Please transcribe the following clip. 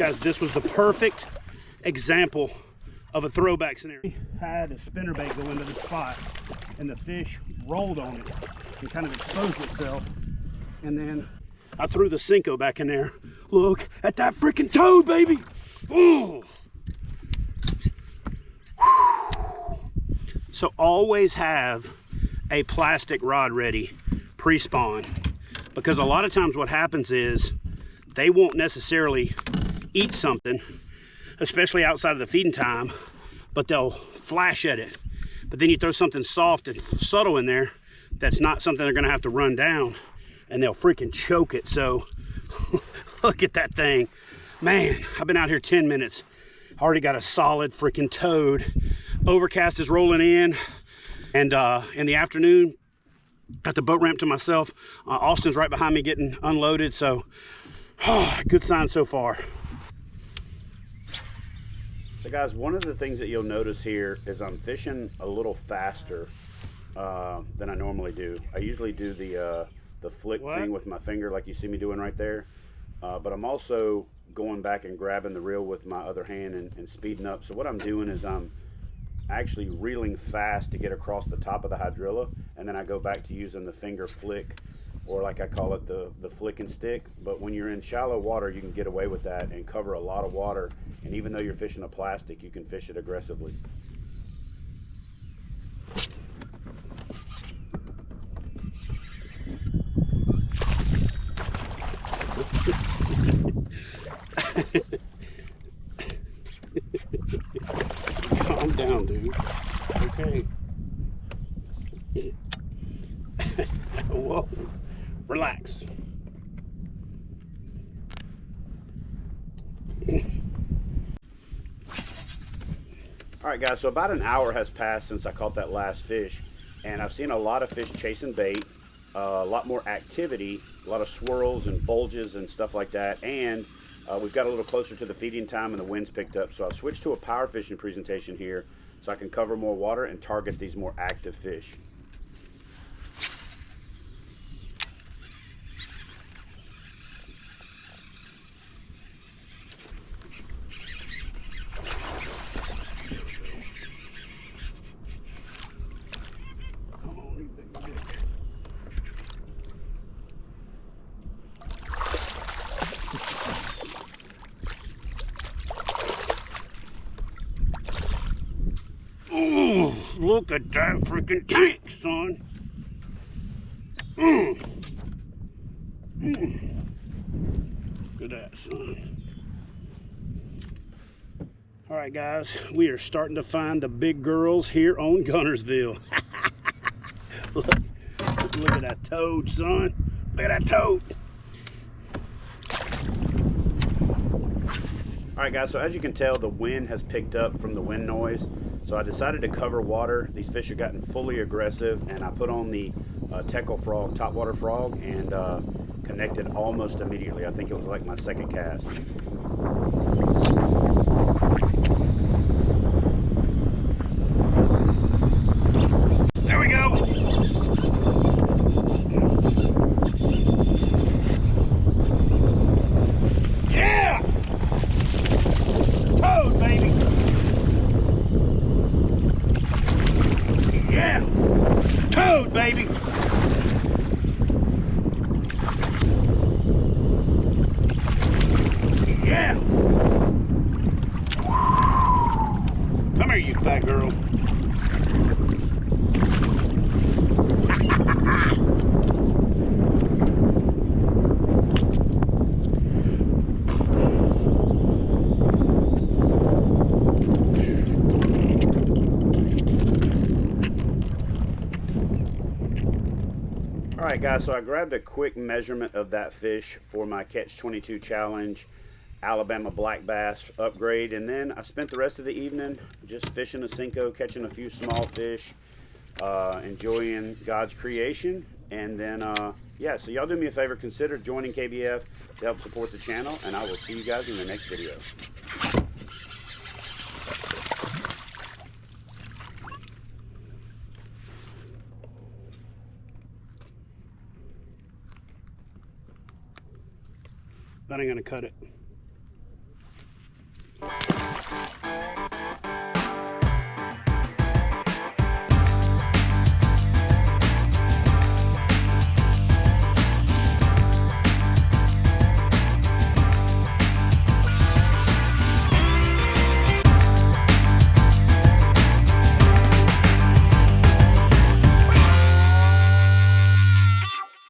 Guys, this was the perfect example of a throwback scenario. We had a spinnerbait go into the spot and the fish rolled on it and kind of exposed itself. And then I threw the Senko back in there. Look at that freaking toad, baby. Oh. So always have a plastic rod ready pre-spawn, because a lot of times what happens is they won't necessarily eat something, especially outside of the feeding time, but they'll flash at it. But then you throw something soft and subtle in there that's not something they're gonna have to run down, and they'll freaking choke it. So look at that thing. Man, I've been out here 10 minutes. Already got a solid freaking toad. Overcast is rolling in, and in the afternoon, got the boat ramp to myself. Austin's right behind me getting unloaded, so good sign so far. So guys, one of the things that you'll notice here is I'm fishing a little faster than I normally do. I usually do the flick thing with my finger like you see me doing right there, but I'm also going back and grabbing the reel with my other hand and speeding up. So what I'm doing is I'm actually reeling fast to get across the top of the hydrilla, and then I go back to using the finger flick, or like I call it, the flick and stick. But when you're in shallow water, you can get away with that and cover a lot of water, and even though you're fishing a plastic, you can fish it aggressively. Calm down, dude. Okay. Whoa. Relax. All right, guys, so about an hour has passed since I caught that last fish, and I've seen a lot of fish chasing bait, a lot more activity, a lot of swirls and bulges and stuff like that, and we've got a little closer to the feeding time and the wind's picked up. So I've switched to a power fishing presentation here so I can cover more water and target these more active fish. Look at that freaking tank, son. Look at that, son. All right, guys, we are starting to find the big girls here on Guntersville. look at that toad, son. Look at that toad. All right, guys, so as you can tell, the wind has picked up from the wind noise. So I decided to cover water. These fish have gotten fully aggressive, and I put on the Teckel Frog, Topwater Frog, and connected almost immediately. I think it was like my second cast. There we go. Yeah! Toad, baby. Yeah! Toad, baby! Yeah! Come here, you fat girl. Alright guys, so I grabbed a quick measurement of that fish for my Catch 22 Challenge Alabama black bass upgrade, and then I spent the rest of the evening just fishing a Senko, catching a few small fish, enjoying God's creation. And then yeah, so y'all do me a favor, consider joining KBF to help support the channel, and I will see you guys in the next video. But I'm gonna cut it.